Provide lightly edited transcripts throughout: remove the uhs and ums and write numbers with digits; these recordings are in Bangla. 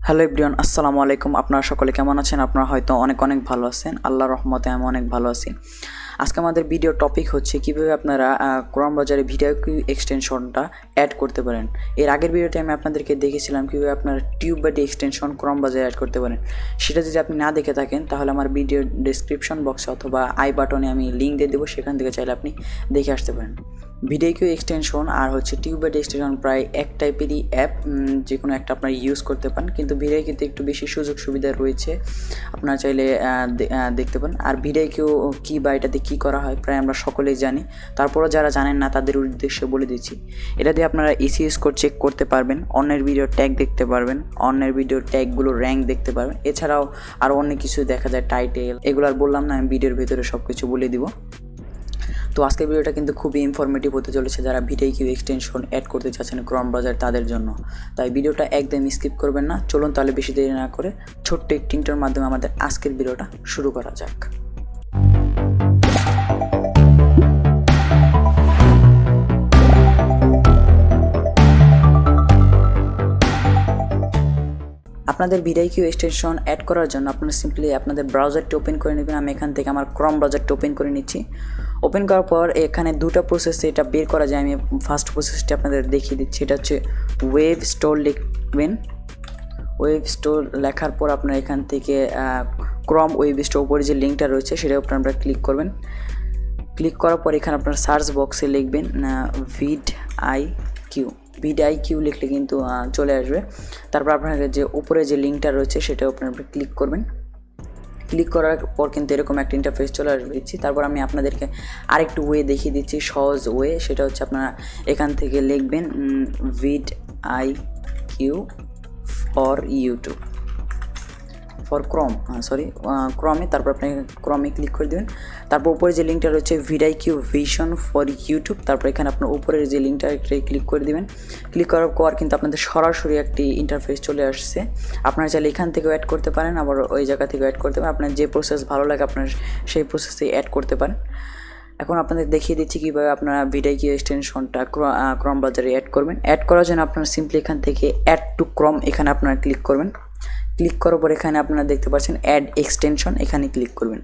হ্যালো এভরিওয়ান, আসসালামু আলাইকুম। আপনারা সকলে কেমন আছেন? আপনারা হয়তো অনেক ভালো আছেন। আল্লাহর রহমতে আমি অনেক ভালো আছি। আজকে আমাদের ভিডিও টপিক হচ্ছে কিভাবে আপনারা ক্রোম ব্রাউজারে VidiQ এক্সটেনশনটা অ্যাড করতে পারেন। এর আগের ভিডিওতে আমি আপনাদেরকে দেখেছিলাম কিভাবে আপনারা টিউববাডি এক্সটেনশন ক্রোম ব্রাউজারে অ্যাড করতে পারেন। সেটা যদি আপনি না দেখে থাকেন তাহলে আমার ভিডিও ডেসক্রিপশন বক্সে অথবা আই বাটনে আমি লিঙ্ক দিয়ে দেবো, সেখান থেকে চাইলে আপনি দেখে আসতে পারেন। VidiQ এক্সটেনশন আর হচ্ছে টিউববাডি এক্সটেনশন প্রায় এক টাইপেরই অ্যাপ, যে কোনো একটা আপনারা ইউজ করতে পারেন, কিন্তু VidiQতে একটু বেশি সুযোগ সুবিধা রয়েছে, আপনারা চাইলে দেখতে পারেন। আর VidiQ কী বা এটাতে কী করা হয় প্রায় আমরা সকলেই জানি, তারপরও যারা জানেন না তাদের উদ্দেশ্যে বলে দিচ্ছি। এটা দিয়ে আপনারা SEO স্কোর চেক করতে পারবেন, অন্যের ভিডিও ট্যাগ দেখতে পারবেন, অন্যের ভিডিও ট্যাগগুলো র্যাঙ্ক দেখতে পারবেন, এছাড়াও আরও অনেক কিছু দেখা যায়, টাইটেল, এগুলো আর বললাম না, আমি ভিডিওর ভিতরে সব কিছু বলে দিব। তো আজকের ভিডিওটা কিন্তু খুবই ইনফরমেটিভ হতে চলেছে যারা VidiQ এক্সটেনশন অ্যাড করতে চাচ্ছেন ক্রোম ব্রাউজার তাদের জন্য। তাই ভিডিওটা একদম স্কিপ করবেন না। চলুন তাহলে বেশি দেরি না করে ছোট্ট একটি ইন্টার মাধ্যমে আমাদের আজকের ভিডিওটা শুরু করা যাক। আপনাদের VidiQ এক্সটেনশন অ্যাড করার জন্য আপনারা সিম্পলি আপনাদের ব্রাউজারটি ওপেন করে নেবেন। আমি এখান থেকে আমার ক্রোম ব্রাউজারটি ওপেন করে নিচ্ছি। ওপেন করার পর এখানে দুটো প্রসেসে এটা বের করা যায়। আমি ফার্স্ট প্রসেসটি আপনাদের দেখিয়ে দিচ্ছি। এটা হচ্ছে ওয়েব স্টোর লিখবেন। ওয়েব স্টোর লেখার পর আপনারা এখান থেকে ক্রোম ওয়েব স্টোর উপরে যে লিঙ্কটা রয়েছে সেটার উপর আপনারা ক্লিক করবেন। ক্লিক করার পর এখানে আপনারা সার্চ বক্সে লিখবেন VidiQ লিখলে কিন্তু চলে আসবে। তারপর আপনাদের যে উপরে যে লিঙ্কটা রয়েছে সেটা আপনারা ক্লিক করবেন। ক্লিক করার পর কিন্তু এরকম একটা ইন্টারফেস চলে আসবে। তারপর আমি আপনাদেরকে আরেকটু ওয়ে দেখিয়ে দিচ্ছি, সহজ ওয়ে। সেটা হচ্ছে আপনারা এখান থেকে লিখবেন VidiQ ফর ইউটিউব, ফর ক্রমে। তারপর আপনি ক্রমে ক্লিক করে দেবেন। তারপর উপরে যে লিঙ্কটা রয়েছে VidiQ ভিশন ফর ইউটিউব, তারপর এখানে আপনার উপরের যে লিঙ্কটা ক্লিক করে দেবেন। ক্লিক করার পর কিন্তু আপনাদের সরাসরি একটি ইন্টারফেস চলে আসছে। আপনারা চাইলে এখান থেকেও অ্যাড করতে পারেন, আবার ওই জায়গা থেকেও অ্যাড করতে পারেন। আপনার যে প্রসেস ভালো লাগে আপনার সেই প্রসেসে অ্যাড করতে পারেন। এখন আপনাদের দেখিয়ে দিচ্ছি কীভাবে আপনারা VidiQ এক্সটেনশনটা ক্রোম ব্রাউজারে অ্যাড করবেন। অ্যাড করার জন্য আপনারা সিম্পলি এখান থেকে অ্যাড টু ক্রোম এখানে আপনারা ক্লিক করবেন। ক্লিক করার পর এখানে আপনারা দেখতে পাচ্ছেন অ্যাড এক্সটেনশন, এখানে ক্লিক করবেন।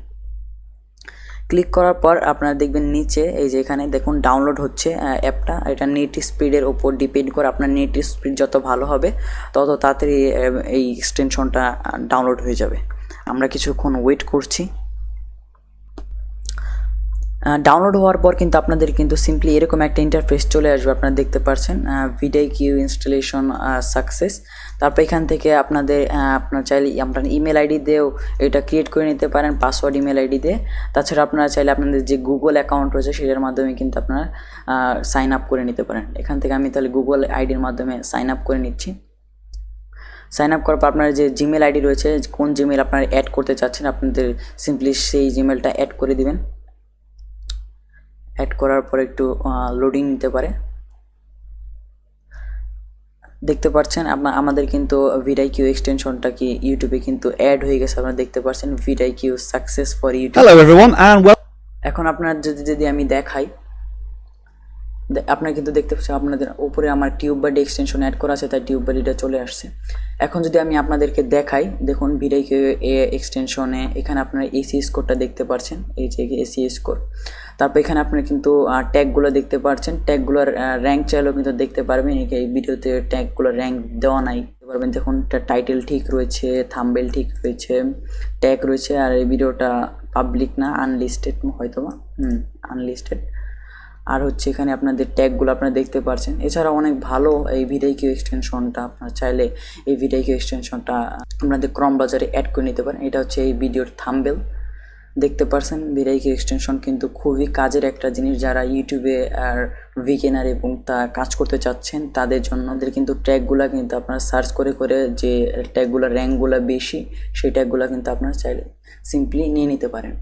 ক্লিক করার পর আপনারা দেখবেন নিচে এই যে এখানে দেখুন ডাউনলোড হচ্ছে অ্যাপটা। এটা নেট স্পিডের ওপর ডিপেন্ড করে, আপনার নেট স্পিড যত ভালো হবে তত তাড়াতাড়ি এই এক্সটেনশনটা ডাউনলোড হয়ে যাবে। আমরা কিছুক্ষণ ওয়েট করছি। ডাউনলোড হওয়ার পর কিন্তু আপনাদের কিন্তু সিম্পলি এরকম একটা ইন্টারফেস চলে আসবে। আপনারা দেখতে পাচ্ছেন VidiQ ইনস্টলেশন সাকসেস। তারপর এখান থেকে আপনার চাইলে আপনার ইমেল আইডি দিয়েও এটা ক্রিয়েট করে নিতে পারেন, পাসওয়ার্ড ইমেল আইডি দিয়ে। তাছাড়া আপনারা চাইলে আপনাদের যে গুগল অ্যাকাউন্ট রয়েছে সেটার মাধ্যমে কিন্তু আপনারা সাইন আপ করে নিতে পারেন। এখান থেকে আমি তাহলে গুগল আইডির মাধ্যমে সাইন আপ করে নিচ্ছি। সাইন আপ করার পর আপনার যে জিমেল আইডি রয়েছে, কোন জিমেল আপনারা অ্যাড করতে চাচ্ছেন, আপনাদের সিম্পলি সেই জিমেলটা অ্যাড করে দিবেন। অ্যাড করার পর একটু লোডিং নিতে পারে। দেখতে পাচ্ছেন আমাদের কিন্তু VidiQ এক্সটেনশনটা কি ইউটিউবে কিন্তু অ্যাড হয়ে গেছে। আপনারা দেখতে পাচ্ছেন VidiQ success for YouTube. Hello everyone and এখন আপনার যদি আমি দেখাই, আপনারা কিন্তু দেখতে পাচ্ছেন আপনাদের উপরে আমার টিউববাডি এক্সটেনশন অ্যাড করা আছে, তাই টিউববাডিটা চলে আসছে। এখন যদি আমি আপনাদেরকে দেখাই, দেখুন VidiQ এক্সটেনশনে এখানে আপনারা SEO স্কোরটা দেখতে পাচ্ছেন, এই যে SEO স্কোর। তারপর এখানে আপনারা কিন্তু ট্যাগগুলো দেখতে পাচ্ছেন, ট্যাগগুলোর র্যাঙ্ক চাইলেও কিন্তু দেখতে পারবেন। এই ভিডিওতে ট্যাগগুলোর র্যাঙ্ক দেওয়া নাই, দেখতে পারবেন। দেখুন টাইটেল ঠিক রয়েছে, থাম্বনেল ঠিক রয়েছে, ট্যাগ রয়েছে। আর এই ভিডিওটা পাবলিক না, আনলিস্টেড হয়তোবা, আনলিস্টেড। আর হচ্ছে এখানে আপনাদের ট্যাগগুলো আপনারা দেখতে পাচ্ছেন। এছাড়া অনেক ভালো এই VidiQ এক্সটেনশনটা, আপনারা চাইলে এই VidiQ এক্সটেনশনটা আপনাদের ক্রোম ব্রাউজারে অ্যাড করে নিতে পারেন। এটা হচ্ছে এই ভিডিওর থাম্বনেল, দেখতে পাচ্ছেন। VidiQ এক্সটেনশন কিন্তু খুবই কাজের একটা জিনিস, যারা ইউটিউবে আর বিগিনার এবং তা কাজ করতে চাচ্ছেন তাদের জন্য। কিন্তু ট্যাগগুলো কিন্তু আপনারা সার্চ করে যে ট্যাগগুলোর র্যাঙ্কগুলো বেশি, সেই ট্যাগগুলো কিন্তু আপনারা চাইলে সিম্পলি নিয়ে নিতে পারেন।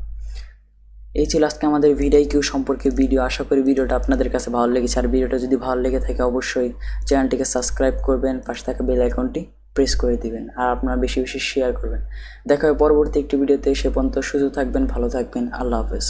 এই ছিল আজকে আমাদের VidiQ সম্পর্কে ভিডিও। আশা করি ভিডিওটা আপনাদের কাছে ভালো লেগেছে। আর ভিডিওটা যদি ভালো লেগে থাকে অবশ্যই চ্যানেলটিকে সাবস্ক্রাইব করবেন, পাশে থাকা বেল আইকনটি প্রেস করে দিবেন, আর আপনারা বেশি শেয়ার করবেন। দেখা হবে পরবর্তী একটি ভিডিওতে। সে পর্যন্ত সুস্থ থাকবেন, ভালো থাকবেন। আল্লাহ হাফেজ।